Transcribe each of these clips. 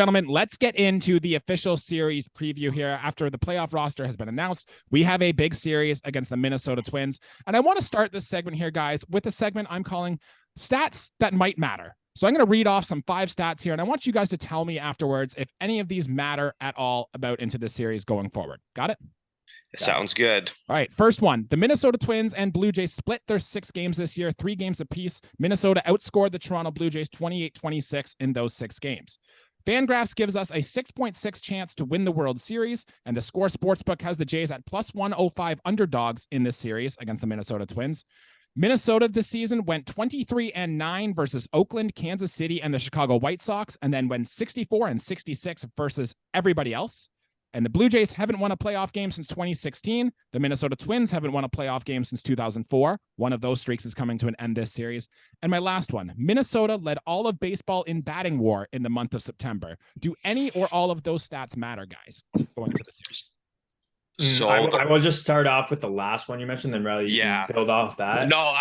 Gentlemen, let's get into the official series preview here. After the playoff roster has been announced, we have a big series against the Minnesota Twins. And I want to start this segment here, guys, with a segment I'm calling Stats That Might Matter. So I'm going to read off some 5 stats here, and I want you guys to tell me afterwards if any of these matter at all about into this series going forward. Got it? Sounds good. All right, first one. The Minnesota Twins and Blue Jays split their 6 games this year, 3 games apiece. Minnesota outscored the Toronto Blue Jays 28-26 in those 6 games. Fangraphs gives us a 6.6 chance to win the World Series, and the Score Sportsbook has the Jays at plus 105 underdogs in this series against the Minnesota Twins. Minnesota this season went 23-9 versus Oakland, Kansas City, and the Chicago White Sox, and then went 64-66 versus everybody else. And the Blue Jays haven't won a playoff game since 2016. The Minnesota Twins haven't won a playoff game since 2004. One of those streaks is coming to an end this series. And my last one, Minnesota led all of baseball in batting war in the month of September. Do any or all of those stats matter, guys, going into the series? So I will just start off with the last one you mentioned, then Riley, you can build off that. No,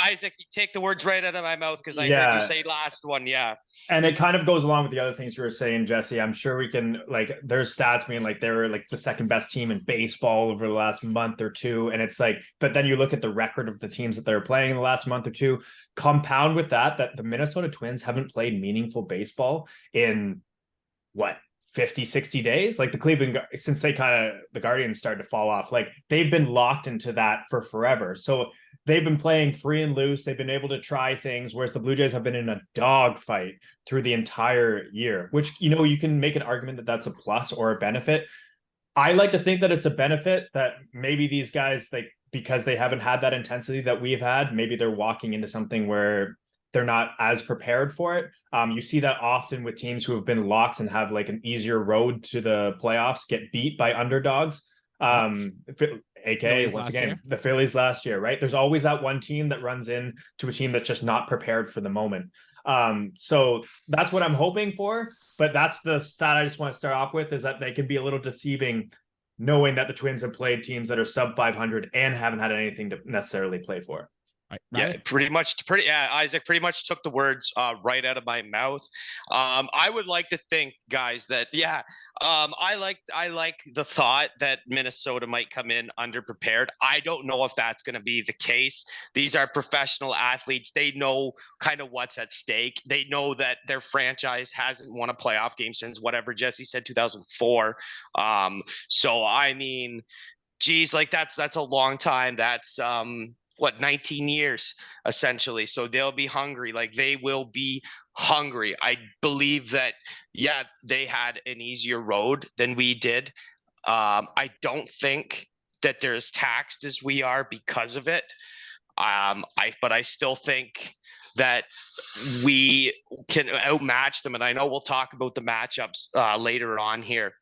Isaac, you take the words right out of my mouth because I heard you say last one. Yeah. And it kind of goes along with the other things you were saying, Jesse. I'm sure we can, like, there's stats being like they were like the second best team in baseball over the last month or two. And it's like, but then you look at the record of the teams that they're playing in the last month or two, compound with that the Minnesota Twins haven't played meaningful baseball in what? 50, 60 days, like the Cleveland, since the Guardians started to fall off, like they've been locked into that for forever. So they've been playing free and loose. They've been able to try things, whereas the Blue Jays have been in a dogfight through the entire year, which, you know, you can make an argument that that's a plus or a benefit. I like to think that it's a benefit that maybe these guys, like, because they haven't had that intensity that we've had, maybe they're walking into something where they're not as prepared for it. You see that often with teams who have been locked and have like an easier road to the playoffs get beat by underdogs. AKA, once again, the Phillies last year, right? There's always that one team that runs in to a team that's just not prepared for the moment. So that's what I'm hoping for. But that's the stat I just want to start off with, is that they can be a little deceiving knowing that the Twins have played teams that are sub 500 and haven't had anything to necessarily play for. Yeah, Isaac pretty much took the words right out of my mouth. I would like to think, guys, that I like the thought that Minnesota might come in underprepared. I don't know if that's going to be the case. These are professional athletes. They know kind of what's at stake. They know that their franchise hasn't won a playoff game since whatever Jesse said, 2004. So I mean, geez, like that's a long time. That's 19 years essentially. So they'll be hungry. Like they will be hungry. I believe that, they had an easier road than we did. I don't think that they're as taxed as we are because of it. But I still think that we can outmatch them. And I know we'll talk about the matchups later on here.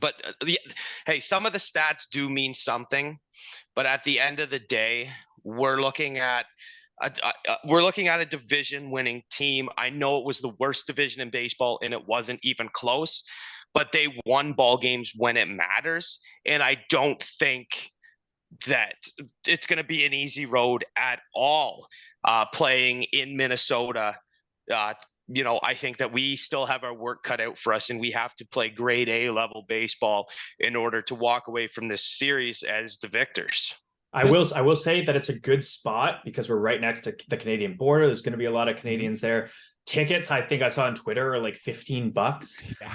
But hey, some of the stats do mean something. But at the end of the day, we're looking at a division-winning team. I know it was the worst division in baseball, and it wasn't even close. But they won ball games when it matters, and I don't think that it's going to be an easy road at all. Playing in Minnesota, I think that we still have our work cut out for us, and we have to play grade A level baseball in order to walk away from this series as the victors. I will say that it's a good spot because we're right next to the Canadian border. There's going to be a lot of Canadians there. Tickets, I think I saw on Twitter, are like $15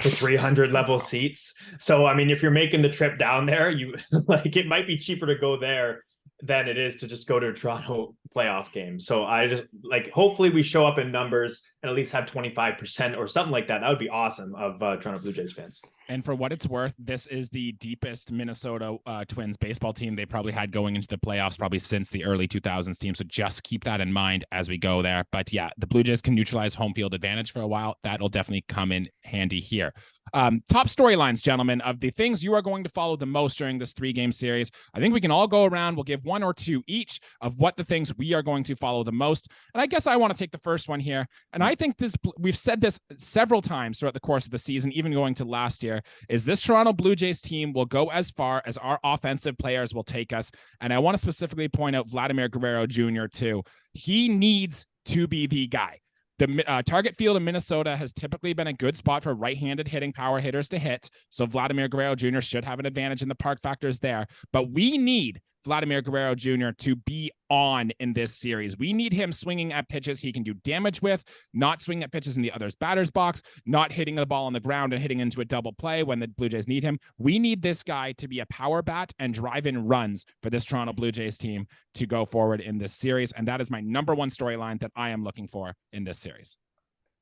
for 300 level seats. So, I mean, if you're making the trip down there, you like, it might be cheaper to go there than it is to just go to a Toronto playoff game. So I just like, hopefully we show up in numbers and at least have 25% or something like that. That would be awesome of Toronto Blue Jays fans. And for what it's worth, this is the deepest Minnesota Twins baseball team they probably had going into the playoffs, probably since the early 2000s team. So just keep that in mind as we go there. But yeah, the Blue Jays can neutralize home field advantage for a while. That'll definitely come in handy here. Top storylines, gentlemen, of the things you are going to follow the most during this 3-game series. I think we can all go around. We'll give 1 or 2 each of what the things we are going to follow the most. And I guess I want to take the first one here. And I think we've said this several times throughout the course of the season, even going to last year, is this Toronto Blue Jays team will go as far as our offensive players will take us. And I want to specifically point out Vladimir Guerrero Jr. too. He needs to be the guy. The target field in Minnesota has typically been a good spot for right-handed hitting power hitters to hit. So Vladimir Guerrero Jr. should have an advantage in the park factors there. But we need Vladimir Guerrero Jr. to be on in this series. We need him swinging at pitches he can do damage with, not swinging at pitches in the other's batter's box, not hitting the ball on the ground and hitting into a double play when the Blue Jays need him. We need this guy to be a power bat and drive in runs for this Toronto Blue Jays team to go forward in this series. And that is my number one storyline that I am looking for in this series.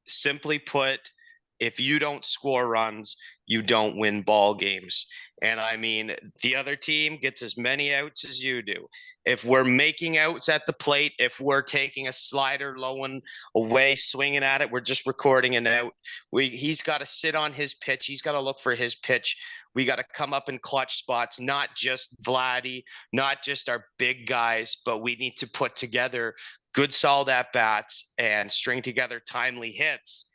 Simply put, if you don't score runs, you don't win ball games. And I mean, the other team gets as many outs as you do. If we're making outs at the plate, if we're taking a slider low and away, swinging at it, we're just recording an out. He's got to sit on his pitch. He's got to look for his pitch. We got to come up in clutch spots, not just Vladdy, not just our big guys, but we need to put together good solid at-bats and string together timely hits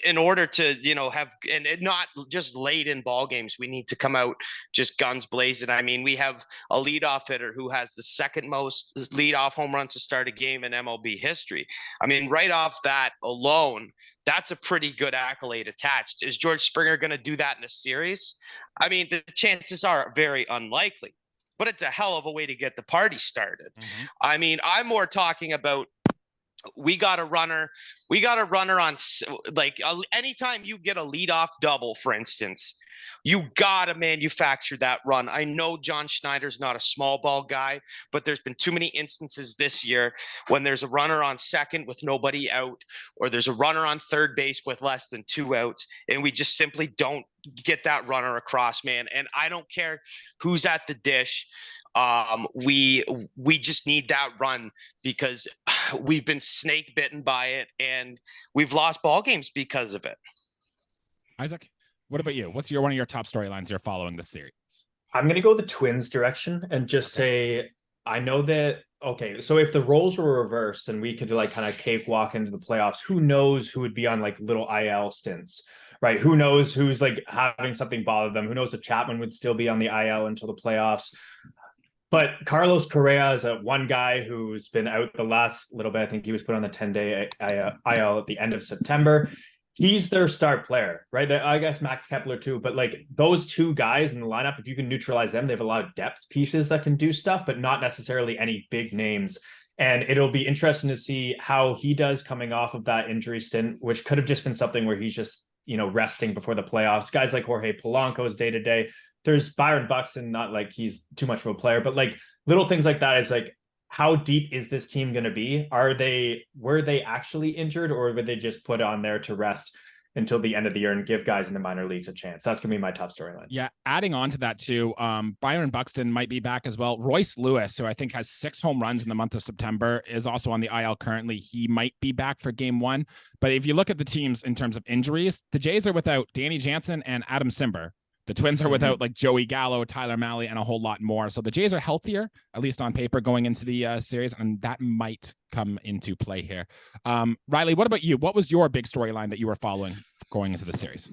in order to, have, and not just late in ball games. We need to come out just guns blazing. I mean, we have a leadoff hitter who has the second most leadoff home runs to start a game in MLB history. I mean, right off that alone, that's a pretty good accolade attached. Is George Springer going to do that in the series? I mean, the chances are very unlikely, but it's a hell of a way to get the party started. Mm-hmm. I mean, I'm more talking about we got a runner on, like, anytime you get a leadoff double, for instance, you got to manufacture that run. I know John Schneider's not a small ball guy, but there's been too many instances this year when there's a runner on second with nobody out, or there's a runner on third base with less than 2 outs, and we just simply don't get that runner across, man. And I don't care who's at the dish. We just need that run because we've been snake bitten by it and we've lost ball games because of it. Isaac, what about you? What's one of your top storylines you're following this series? I'm going to go the Twins direction and just say, I know that, okay, so if the roles were reversed and we could like kind of cakewalk into the playoffs, who knows who would be on like little IL stints, right? Who knows who's like having something bother them? Who knows if Chapman would still be on the IL until the playoffs? But Carlos Correa is one guy who's been out the last little bit. I think he was put on the 10-day IL at the end of September. He's their star player, right? I guess Max Kepler too. But like those two guys in the lineup, if you can neutralize them, they have a lot of depth pieces that can do stuff, but not necessarily any big names. And it'll be interesting to see how he does coming off of that injury stint, which could have just been something where he's just, resting before the playoffs. Guys like Jorge Polanco's day-to-day. There's Byron Buxton, not like he's too much of a player, but like little things like that is like, how deep is this team going to be? Were they actually injured, or were they just put on there to rest until the end of the year and give guys in the minor leagues a chance? That's going to be my top storyline. Yeah. Adding on to that too, Byron Buxton might be back as well. Royce Lewis, who I think has 6 home runs in the month of September, is also on the IL currently. He might be back for game 1. But if you look at the teams in terms of injuries, the Jays are without Danny Jansen and Adam Simber. The Twins are without like Joey Gallo, Tyler Mahle, and a whole lot more. So the Jays are healthier, at least on paper, going into the series, and that might come into play here. Riley, what about you? What was your big storyline that you were following going into the series?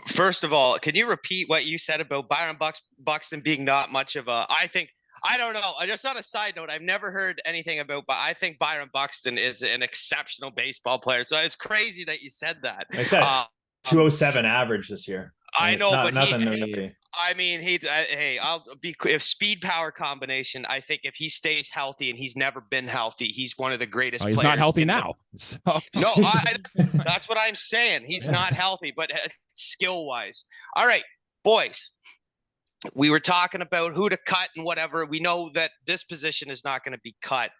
First of all, can you repeat what you said about Byron Buxton being not much of a? I don't know. Just on a side note, I've never heard anything about, but I think Byron Buxton is an exceptional baseball player. So it's crazy that you said that. I said 207 average this year. I know, but I'll be if speed power combination. I think if he stays healthy, and he's never been healthy, he's one of the greatest. He's not healthy now. So. No, that's what I'm saying. He's not healthy, but skill wise. All right, boys. We were talking about who to cut and whatever. We know that this position is not going to be cut,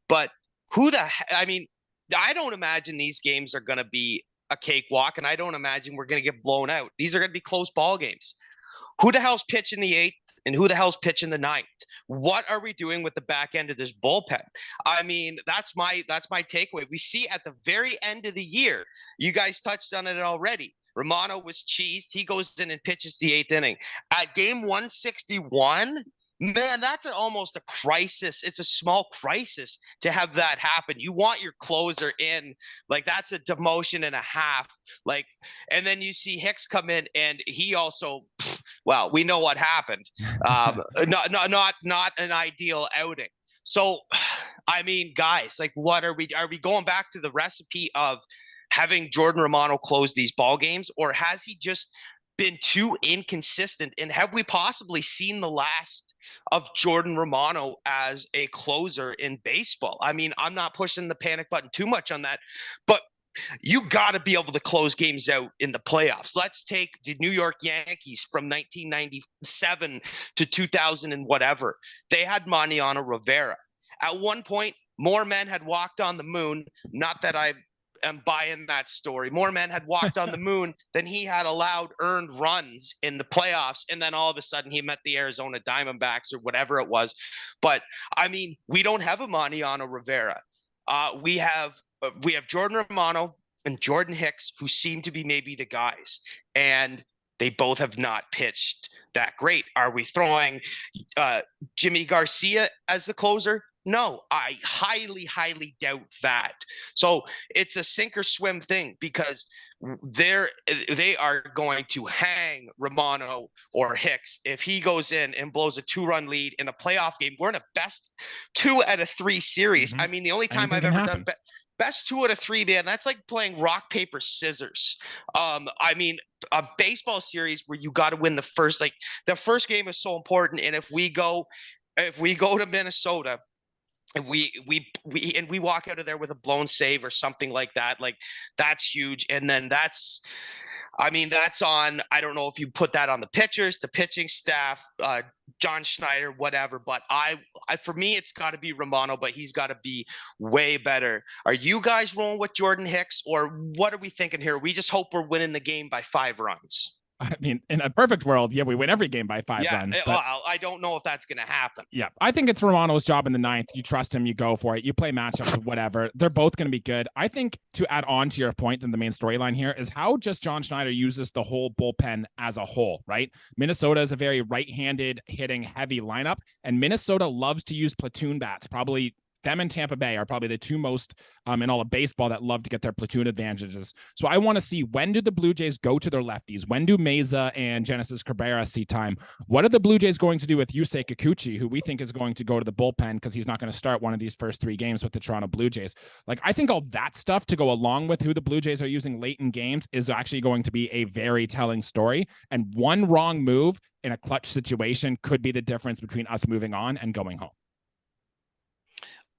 but I don't imagine these games are going to be a cakewalk, and I don't imagine we're going to get blown out. These are going to be close ball games. Who the hell's pitching the 8th, and who the hell's pitching the 9th? What are we doing with the back end of this bullpen? I mean, that's my takeaway. We see at the very end of the year, you guys touched on it already. Romano was cheesed. He goes in and pitches the 8th inning. At game 161, man, that's almost a crisis. It's a small crisis to have that happen. You want your closer in, like that's a demotion and a half. Like, and then you see Hicks come in, and he also, well, we know what happened. Not an ideal outing. So, I mean, guys, like, what are we going back to the recipe of having Jordan Romano close these ball games, or has he just been too inconsistent? And have we possibly seen the last of Jordan Romano as a closer in baseball? I mean, I'm not pushing the panic button too much on that, but you got to be able to close games out in the playoffs. Let's take the New York Yankees from 1997 to 2000 and whatever. They had Mariano Rivera. At one point, more men had walked on the moon. Not that I am buying that story. More men had walked on the moon than he had allowed earned runs in the playoffs. And then all of a sudden he met the Arizona Diamondbacks or whatever it was. But I mean, we don't have a Mariano Rivera. We have Jordan Romano and Jordan Hicks, who seem to be maybe the guys, and they both have not pitched that great. Are we throwing Jimmy Garcia as the closer? No, I highly, highly doubt that. So it's a sink or swim thing, because they are going to hang Romano or Hicks if he goes in and blows a 2-run lead in a playoff game. We're in a best 2 out of 3 series. I mean, the only time I've ever done best 2 out of 3, man, that's like playing rock, paper, scissors. I mean, a baseball series where you got to win the first game is so important. And if we go to Minnesota, and we walk out of there with a blown save or something like that, like that's huge. And then that's on, I don't know if you put that on the pitchers, the pitching staff, John Schneider, whatever. But for me, it's got to be Romano, but he's got to be way better. Are you guys rolling with Jordan Hicks, or what are we thinking here? We just hope we're winning the game by 5 runs. I mean, in a perfect world, yeah, we win every game by 5 runs. But I don't know if that's going to happen. Yeah, I think it's Romano's job in the 9th. You trust him, you go for it. You play matchups, whatever. They're both going to be good. I think, to add on to your point, and the main storyline here is how just John Schneider uses the whole bullpen as a whole, right? Minnesota is a very right-handed hitting heavy lineup, and Minnesota loves to use platoon bats. Probably them and Tampa Bay are probably the 2 most in all of baseball that love to get their platoon advantages. So I want to see, when do the Blue Jays go to their lefties? When do Meza and Genesis Cabrera see time? What are the Blue Jays going to do with Yusei Kikuchi, who we think is going to go to the bullpen because he's not going to start one of these first 3 games with the Toronto Blue Jays? Like, I think all that stuff to go along with who the Blue Jays are using late in games is actually going to be a very telling story. And one wrong move in a clutch situation could be the difference between us moving on and going home.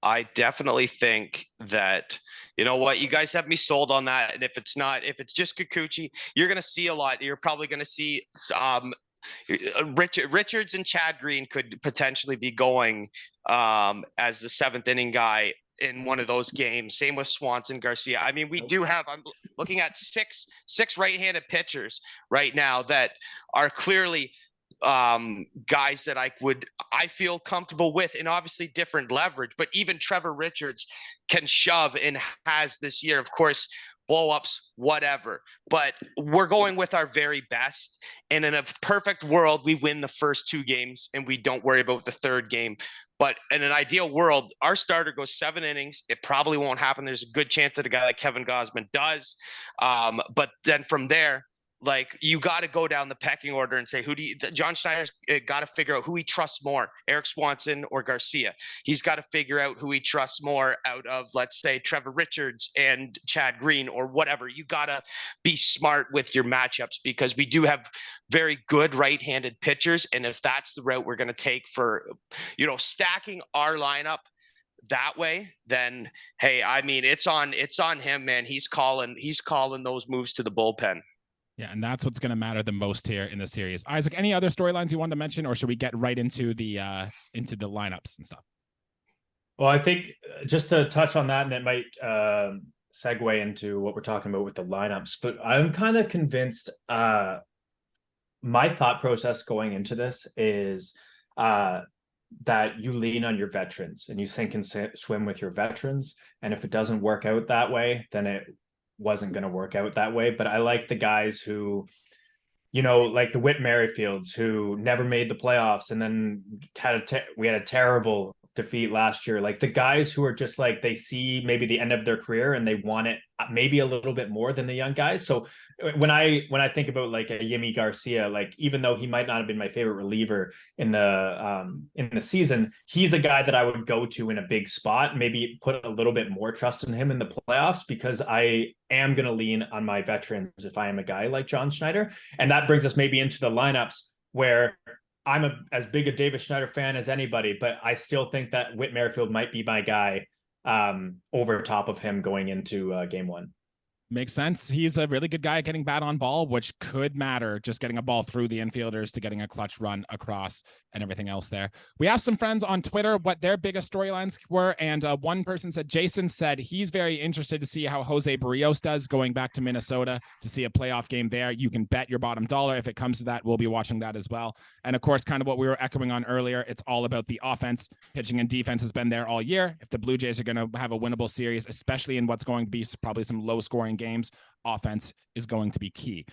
I definitely think that, you know what, you guys have me sold on that. And if it's just Kikuchi, you're going to see a lot. You're probably going to see Richards and Chad Green could potentially be going as the 7th inning guy in one of those games. Same with Swanson, Garcia. I mean, we do have, I'm looking at six right-handed pitchers right now that are clearly guys that I feel comfortable with, and obviously different leverage, but even Trevor Richards can shove and has this year, of course, blow-ups, whatever, but we're going with our very best. And in a perfect world, we win the first 2 games and we don't worry about the 3rd game. But in an ideal world, our starter goes 7 innings. It probably won't happen. There's a good chance that a guy like Kevin Gausman does. But then from there, like, you got to go down the pecking order and say, John Schneider's got to figure out who he trusts more, Eric Swanson or Garcia. He's got to figure out who he trusts more out of, let's say, Trevor Richards and Chad Green or whatever. You got to be smart with your matchups, because we do have very good right-handed pitchers. And if that's the route we're going to take for, stacking our lineup that way, then, hey, I mean, it's on him, man. He's calling those moves to the bullpen. Yeah, and that's what's going to matter the most here in the series. Isaac, any other storylines you wanted to mention, or should we get right into the lineups and stuff? Well, I think just to touch on that, and it might segue into what we're talking about with the lineups, but I'm kind of convinced my thought process going into this is that you lean on your veterans and you sink and swim with your veterans. And if it doesn't work out that way, then it wasn't going to work out that way. But I like the guys who, like the Whit Merrifields, who never made the playoffs, and then we had a terrible defeat last year, like the guys who are just like, they see maybe the end of their career and they want it maybe a little bit more than the young guys. So when I think about like a Yimi Garcia, like even though he might not have been my favorite reliever in the season, he's a guy that I would go to in a big spot, maybe put a little bit more trust in him in the playoffs, because I am going to lean on my veterans if I am a guy like John Schneider. And that brings us maybe into the lineups where I'm as big a David Schneider fan as anybody, but I still think that Whit Merrifield might be my guy over top of him going into game one. Makes sense. He's a really good guy at getting bat on ball, which could matter, just getting a ball through the infielders to getting a clutch run across and everything else there. We asked some friends on Twitter what their biggest storylines were, and one person said, Jason said he's very interested to see how Jose Barrios does going back to Minnesota to see a playoff game there. You can bet your bottom dollar if it comes to that. We'll be watching that as well. And of course, kind of what we were echoing on earlier, it's all about the offense. Pitching and defense has been there all year. If the Blue Jays are going to have a winnable series, especially in what's going to be probably some low scoring games, offense is going to be key.